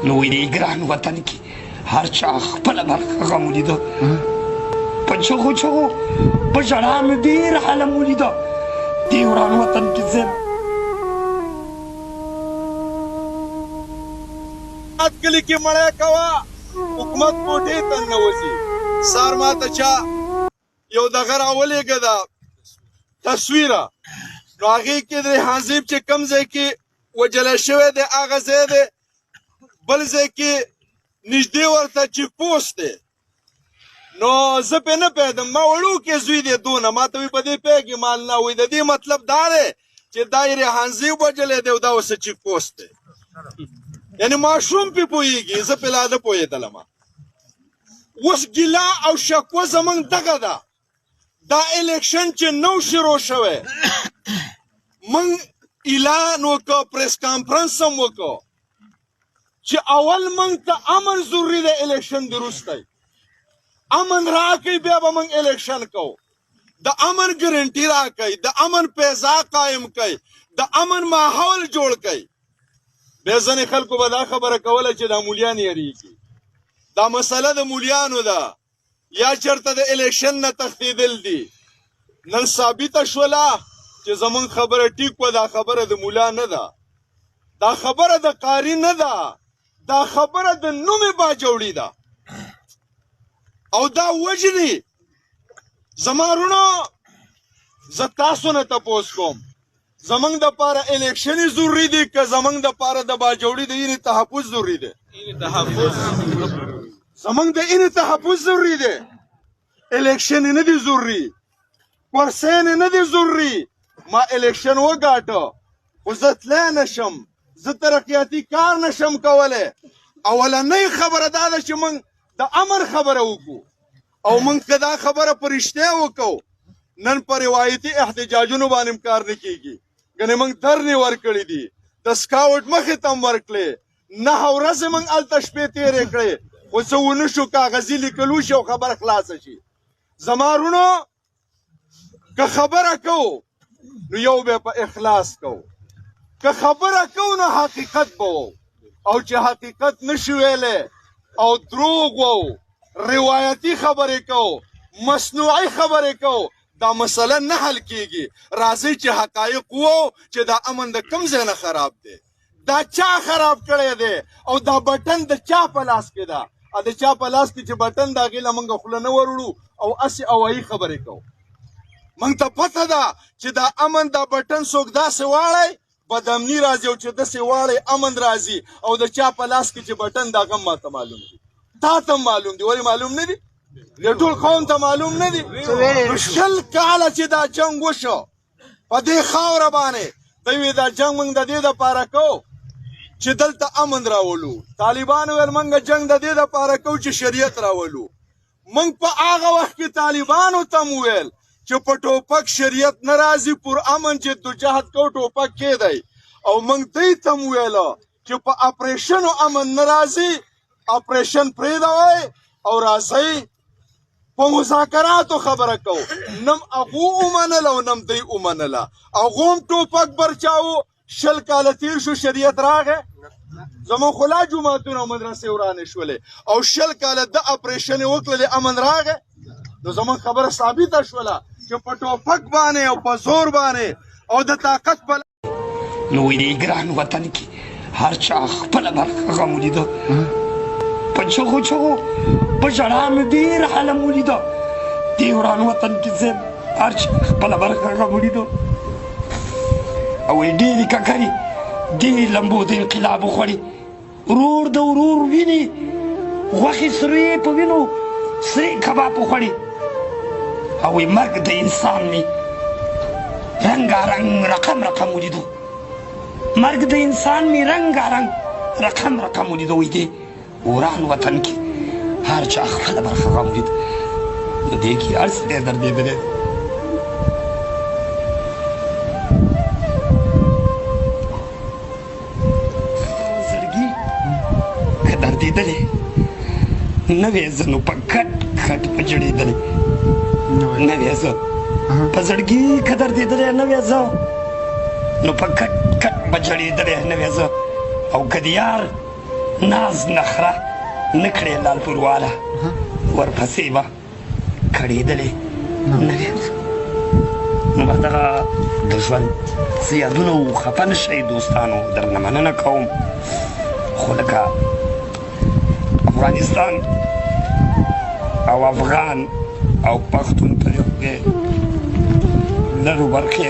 نو وایي د ګران وطن کې هر چا خپله برخه غم ولیده په چغو چغو په ژړا مې ډېر عالم ولیده دې وران وطن کې زه کلي کې مړی کوه حکومت کوټې ته ننوځي سار ماته چا یو دغه راولېږه ده تصویره نو هغې کې د حاضب چې کوم ځای کې وجلی شوی دی هغه ځای دی بل ځای کې نږدې ورته چیک پوسټ دی نو زه پې نه پوهېدم ما وړوکی زوی دی دونه ما ته وایي په دې پوهېږي ما نه وایي د دې مطلب دا دی چې دا یې ریحانزیب وجلی دی او دا اوس چیک پوسټ دی یعنې ماشوم پې پوهېږي زه پې لا نه پوهېدلم اوس ګیله او شکوه زموږ دغه ده دا الیکشن چې نو شروع شوی موږ اعلان وکړه پریس کانفرنس هم وکړه چې اول موږ ته امن ضروري دی الیکشن د وروستی امن راکئ بیا به موږ الیکشن کوو د امن ګرنټي راکئ د امن فضا قایم کئ د امن ماحول جوړ کئ بیا ځینې خلکو به دا خبره کوله چې دا مولیان یریږي دا مسله د مولیانو ده یا چېرته د الیکشن نه تښتېدل دي نن ثابته شوله چې زموږ خبره ټیک وه دا خبره د مولا نه ده دا خبره د قاري نه ده دا خبره د نومې باجوړي ده او دا وجې دي زما وروڼو زه تاسو نه تپوس کوم زمونږ دپاره الیکشنې ضروري دي که زمونږ دپاره د باجوړي د اینې تحفظ ضروري دی زمونږ د اینې تحفظ ضروري دی الیکشن نه دي ضروري کرسۍ نه دي ضروري ما الیکشن وګاټه خو زه تلی نشم زه ترقیاتي کار نشم کولی اولنۍ خبره دا ده چې موږ د امن خبره وکړو او موږ که دا خبره په رښتیا وکړو نن په روایتي احتجاجونو باندې کار نه کېږي ګنې موږ درنې ورکړي دي د سکاوټ مخې ته هم ورکړې 9 ورځې موږ هلته شپې تېرې کړې خو څه ونه شو کاغذي لیکل وشي او خبره خلاصه شي زما وروڼو که خبره کوو نو یو به په اخلاص کوو که خبره کوو نو حقیقت به وو او چې حقیقت نشو ویلی او دروغ وو روایتي خبرې کوو مصنوعي خبرې کوو دا مسله نه حل کېږي راځئ چې حقایق وو چې دا امن د کوم ځای نه خراب دی دا چا خراب کړی دی او دا بټن د چا په لاس کې ده د چا په لاس کې چې بټن د هغې له موږ خوله نه وروړو او هسې هوایي خبرې کوو موږ ته پته ده چې دا امن دا بټن څوک داسې واړی بدامني راځي او چې داسې واړی امن راځي او د چا په لاس کې چې بټن د هغه هم ماته معلوم دي تا ته معلوم دي ولې معلوم نه دي د ټول قوم ته معلوم نه دي 20 کاله چې دا جنګ وشو په دې خاوره باندې دوی وایي دا جنګ موږ د دې دپاره کوو چې دلته امن راولو طالبانو ویل موږ جنګ د دې دپاره کوو چې شریعت راولو موږ په هغه وخت کې طالبانو ته م وویل چې په ټوپک شریعت نه راځي پر امن جدوجهد کوو ټوپک کېدی او موږ دوی ته م ویله چې په اپریشنو امن نه راځي اپریشن پرېږدوئ او راځئ په مذاکراتو خبره کوو نم هغو ومنله او نم دوی ومنله هغو هم ټوپک برچاوو 20 کاله تېر شو شریعت راغی زموږ خو لا جوماتونه او مدرسې ورانې شولې او 20 کاله د اپریشن یې وکړلې امن راغی نو زموږ خبره ثابته شوله چې په ټوپک باندې او په زور باندې او د طاقت په نو وایي د ګران وطن کې هر چا خپله برخه غم ولیده په چغو چغو په ژړا مې ډېر عالم ولیده دې وران وطن کې زه هر چا خپله برخه غم ولیده او وایي ډېرې ککرې ډېرې لمبو د انقلاب وخوړې ورور د ورور وینې غوښې سرې په وینو سرې کباب وخوړې او وایي مرګ د انسان مې رنګارنګ رقم رقم ولیدو مرګ د انسان مې رنګارنګ رقم رقم ولیدو وایي دې وران وطن کې هر چا خپله برخه غم ولید نو دې کې هر څه ډېر دردېدلی زړګي که دردېدلی نه وې زه نو په کټ کټ په جړېدلی نه وې زه په زړګي که دردېدلی نه وې زه نو په کټ کټ په جړېدلی نه وې زه او که د یار ناز نخره نه کړې لالپور والا ورپسې به کړېدلې نه وي نو به دغه د ژوند څه یادونه و خفه نه شئ دوستانو درنه مننه کوم خو لکه افغانستان او افغان او پښتون ته یو لرو برخې